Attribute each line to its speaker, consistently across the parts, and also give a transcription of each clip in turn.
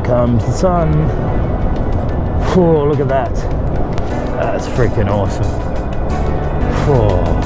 Speaker 1: comes the sun. Oh, look at that. That's freaking awesome. Oh.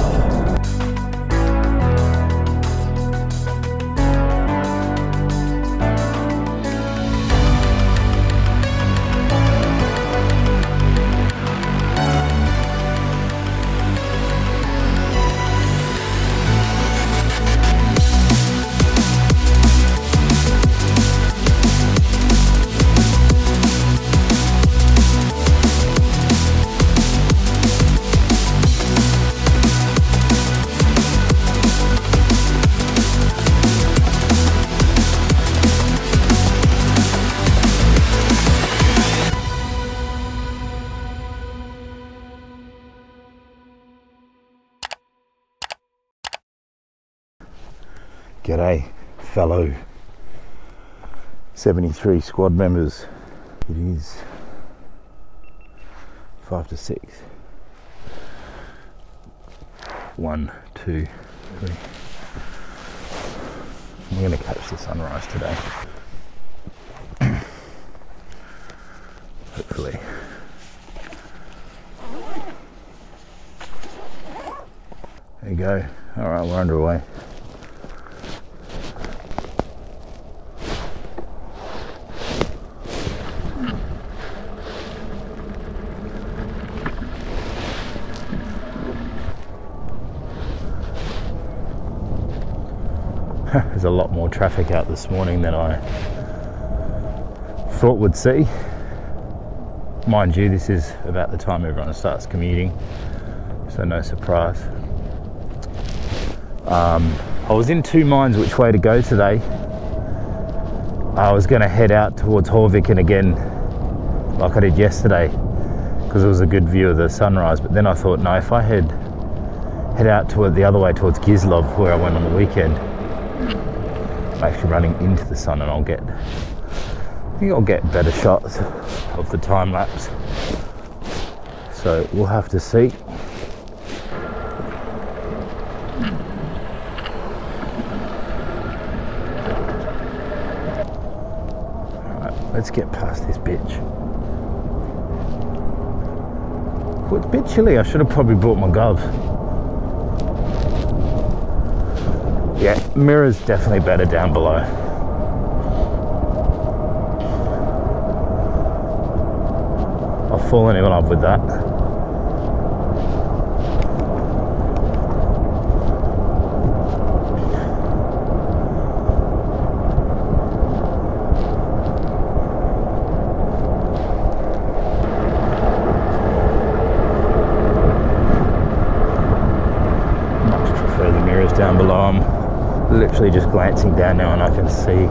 Speaker 1: G'day, fellow 73 squad members. It is 5 to 6. 1, 2, 3. I'm going to catch the sunrise today. Hopefully. There you go. Alright, we're underway. There's a lot more traffic out this morning than I thought would see. Mind you, this is about the time everyone starts commuting, so no surprise. I was in two minds which way to go today. I was going to head out towards Horviken again like I did yesterday because it was a good view of the sunrise, but then I thought, no, if I head out toward the other way towards Gislov where I went on the weekend, I'm actually running into the sun and I think I'll get better shots of the time lapse. So we'll have to see. Alright, let's get past this bitch. Well, it's a bit chilly. I should have probably brought my gloves. Yeah, mirror's definitely better down below. I've fallen in love with that. Much prefer the mirrors down below. I'm literally just glancing down now and I can see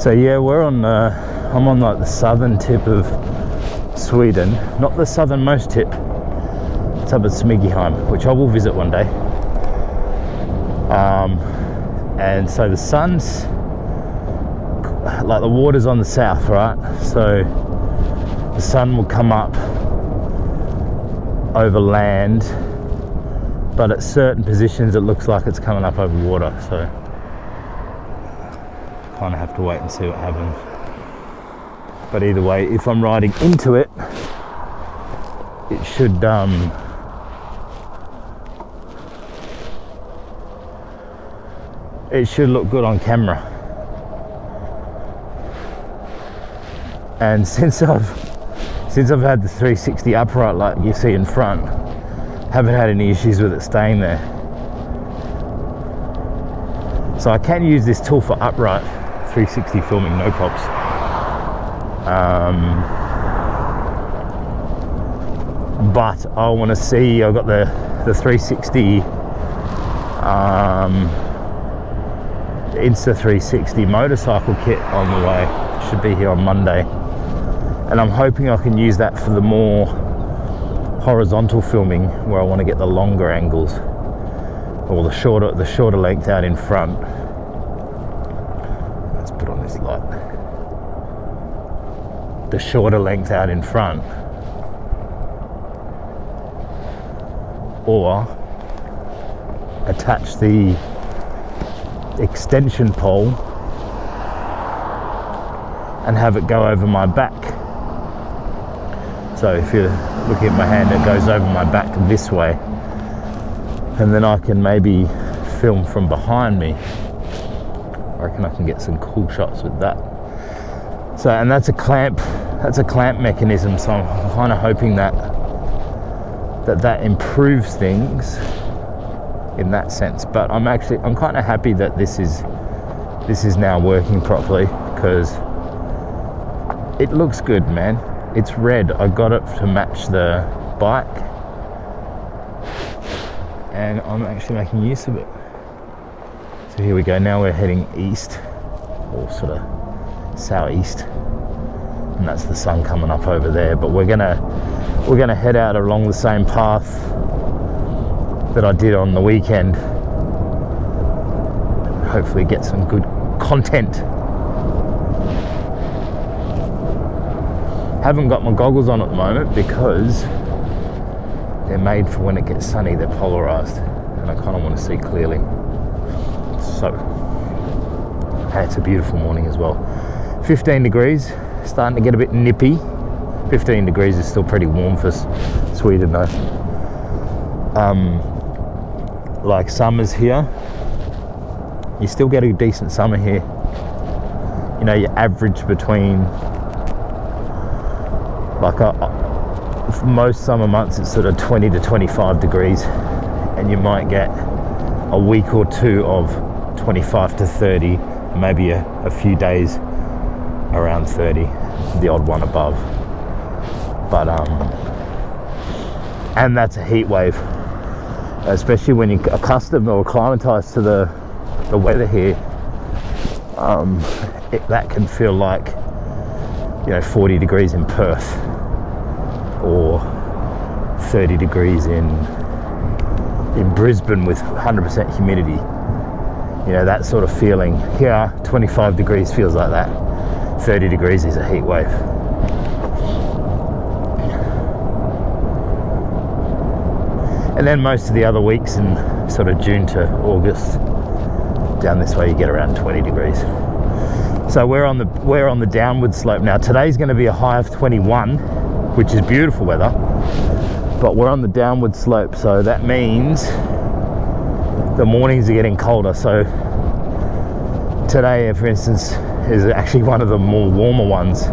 Speaker 1: So yeah, we're on. I'm on like the southern tip of Sweden, not the southernmost tip. It's up at Smygehjem, which I will visit one day. And so the sun's like the water's on the south, right? So the sun will come up over land, but at certain positions it looks like it's coming up over water. So kind of have to wait and see what happens. But either way, if I'm riding into it, it should look good on camera. And since I've had the 360 upright like you see in front, haven't had any issues with it staying there. So I can use this tool for upright 360 filming, no props. But I want to see, I've got the 360 Insta 360 motorcycle kit on the way. Should be here on Monday. And I'm hoping I can use that for the more horizontal filming where I want to get the longer angles, or the shorter length out in front. Let's put on this light. The shorter length out in front, or attach the extension pole and have it go over my back. So if you're looking at my hand, it goes over my back this way, and then I can maybe film from behind me. I reckon I can get some cool shots with that. So, and that's a clamp mechanism, so I'm kind of hoping that improves things in that sense. But I'm kind of happy that this is now working properly, because it looks good, man. It's red. I got it to match the bike, and I'm actually making use of it. So here we go. Now we're heading east, or sort of southeast, and that's the sun coming up over there. But we're gonna head out along the same path that I did on the weekend. Hopefully get some good content. Haven't got my goggles on at the moment because they're made for when it gets sunny. They're polarized, and I kind of want to see clearly. So, hey, it's a beautiful morning as well. 15 degrees, starting to get a bit nippy. 15 degrees is still pretty warm for Sweden though. Like summers here, you still get a decent summer here. You know, you average between, like for most summer months it's sort of 20 to 25 degrees, and you might get a week or two of 25 to 30, maybe a few days around 30, the odd one above. But and that's a heat wave, especially when you're accustomed or acclimatized to the weather here. That can feel like, you know, 40 degrees in Perth, or 30 degrees in Brisbane with 100% humidity. You know, that sort of feeling. Here, 25 degrees feels like that. 30 degrees is a heat wave. And then most of the other weeks in sort of June to August, down this way you get around 20 degrees. So we're on the downward slope now. Today's going to be a high of 21, which is beautiful weather, but we're on the downward slope, so that means the mornings are getting colder. So today, for instance, is actually one of the more warmer ones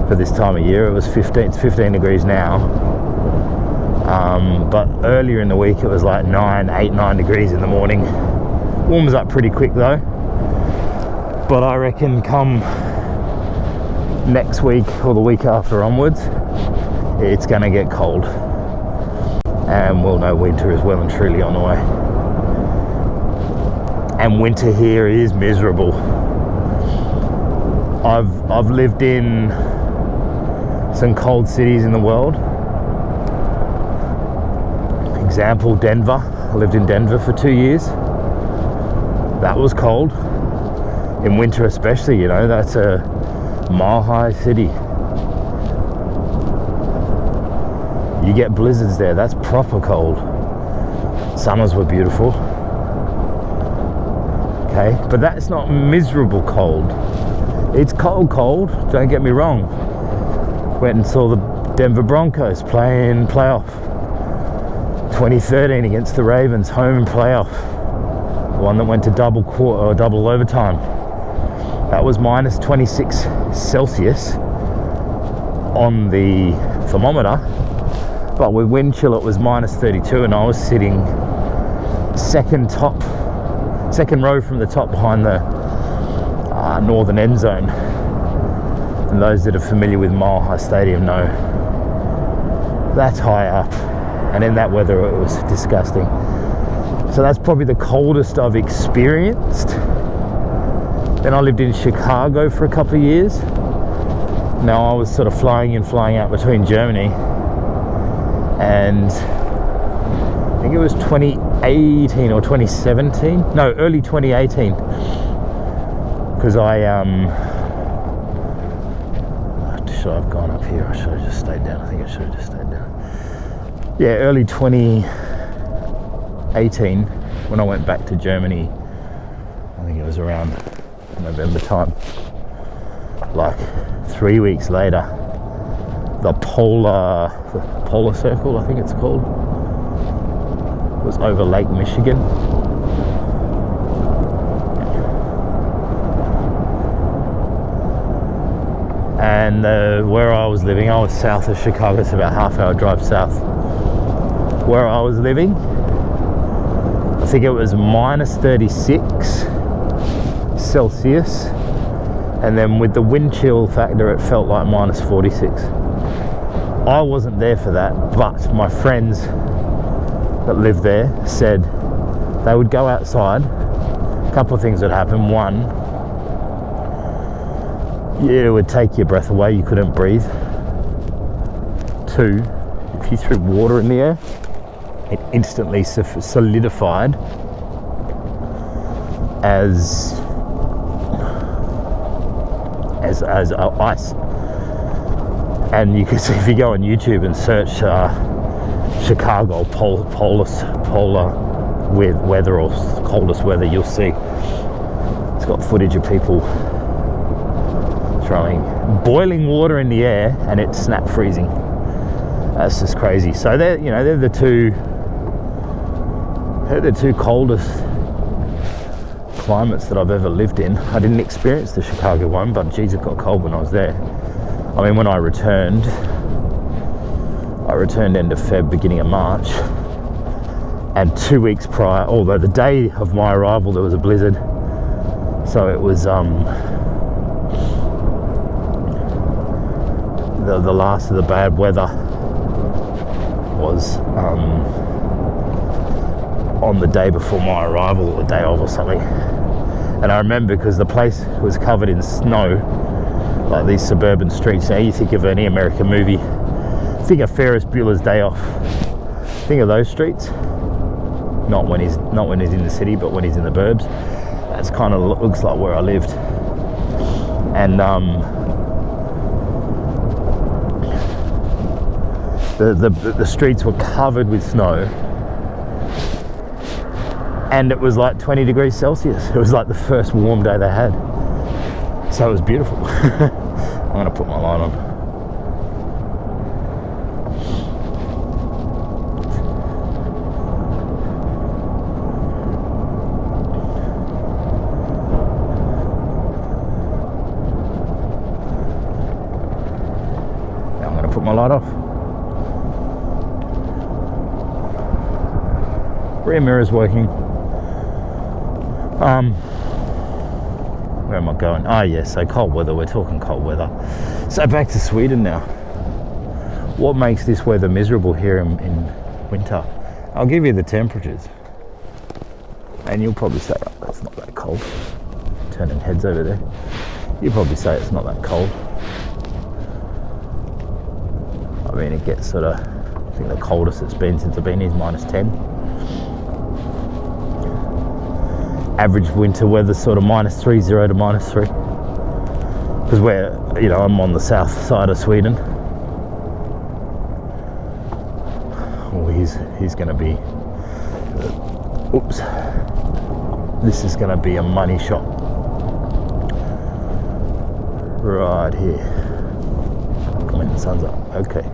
Speaker 1: for this time of year. It's 15 degrees now, but earlier in the week it was like 9 degrees in the morning. Warms up pretty quick though, but I reckon come next week or the week after onwards, it's gonna get cold, and we'll know winter is well and truly on the way. And winter here is miserable. I've lived in some cold cities in the world. Example, Denver. I lived in Denver for 2 years. That was cold. In winter especially, you know, that's a mile-high city. You get blizzards there, that's proper cold. Summers were beautiful. Okay, but that's not miserable cold. It's cold, don't get me wrong. Went and saw the Denver Broncos playing playoff. 2013 against the Ravens, home in playoff. The one that went to double overtime. That was minus 26 Celsius on the thermometer, but with wind chill it was minus 32, and I was sitting second row from the top behind the northern end zone. And those that are familiar with Mile High Stadium know that's high up, and in that weather it was disgusting. So that's probably the coldest I've experienced. Then I lived in Chicago for a couple of years. Now I was sort of flying in, flying out between Germany, and I think it was 2018 or 2017. No, early 2018. Because should I have gone up here? I should have just stayed down. I think I should have just stayed down. Yeah, early 2018 when I went back to Germany. I think it was around November time. Like 3 weeks later, the polar circle, I think it's called, was over Lake Michigan. And where I was living, I was south of Chicago. It's about a half-hour drive south. Where I was living, I think it was minus 36 Celsius, and then with the wind chill factor, it felt like minus 46. I wasn't there for that, but my friends that lived there said they would go outside. A couple of things would happen. One, it would take your breath away, you couldn't breathe. Two, if you threw water in the air, it instantly solidified as ice. And you can see, if you go on YouTube and search Chicago polar weather or coldest weather, you'll see it's got footage of people throwing boiling water in the air and it snapped freezing. That's just crazy. So they're the two coldest climates that I've ever lived in. I didn't experience the Chicago one, but geez, it got cold when I was there. I mean, when I returned end of Feb, beginning of March, and 2 weeks prior, although the day of my arrival there was a blizzard, so it was the last of the bad weather was on the day before my arrival, or the day of or something. And I remember, because the place was covered in snow, like these suburban streets. Now you think of any American movie, think of Ferris Bueller's Day Off, think of those streets, not when he's in the city, but when he's in the burbs. That's kind of looks like where I lived. And the streets were covered with snow, and it was like 20 degrees Celsius. It was like the first warm day they had, so it was beautiful. I'm gonna put my light on. Now I'm gonna put my light off. Rear mirror's working. Where am I going? Oh yes, so cold weather, we're talking cold weather. So back to Sweden now. What makes this weather miserable here in winter? I'll give you the temperatures, and you'll probably say, oh, that's not that cold. Turning heads over there. You'll probably say it's not that cold. I mean, it gets sort of, I think the coldest it's been since I've been here is minus 10. Average winter weather sort of minus 3, 0 to minus 3, because I'm on the south side of Sweden. Oh, he's going to be oops, this is going to be a money shot right here. Come in, the sun's up. Okay.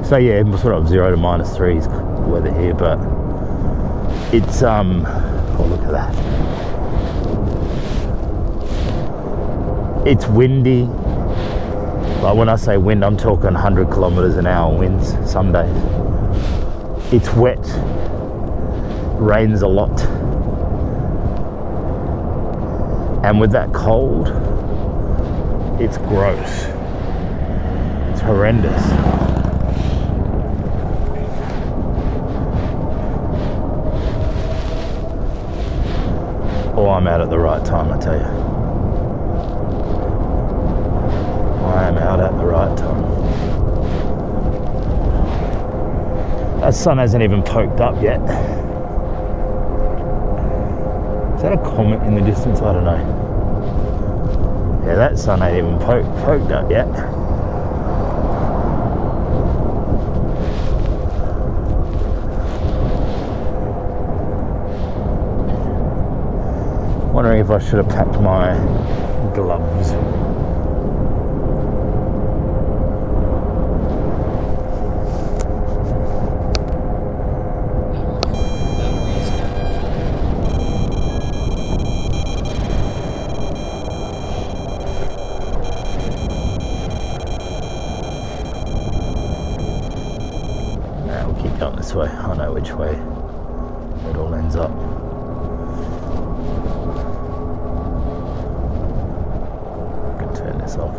Speaker 1: So yeah, sort of 0 to minus 3 is weather here, but it's oh, look at that. It's windy. Like, when I say wind, I'm talking 100 kilometers an hour winds some days. It's wet, rains a lot, and with that cold, it's gross. It's horrendous. I'm out at the right time, I tell you. I am out at the right time. That sun hasn't even poked up yet. Is that a comet in the distance? I don't know. Yeah, that sun ain't even poked up yet. Wondering if I should have packed my gloves. Nah, we'll keep going this way. I know which way it all ends up. Turn this off.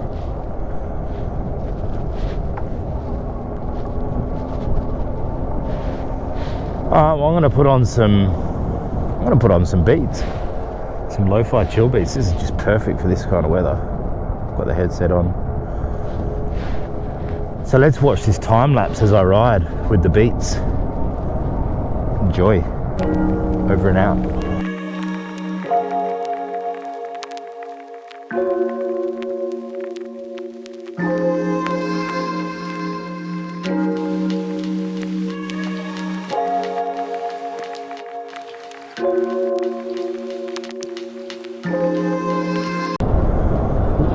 Speaker 1: Well, I'm gonna put on some beats, some lo-fi chill beats. This is just perfect for this kind of weather. Got the headset on. So let's watch this time lapse as I ride with the beats. Enjoy. Over and out.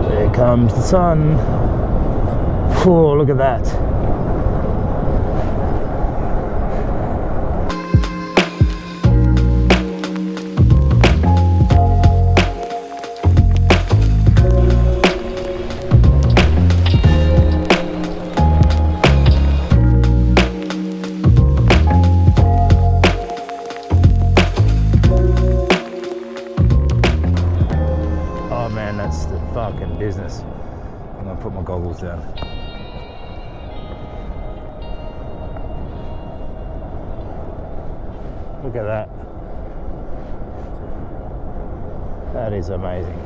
Speaker 1: There comes the sun. Oh, look at that. Oh man, that's the fucking business. I'm gonna put my goggles down. Look at that. That is amazing.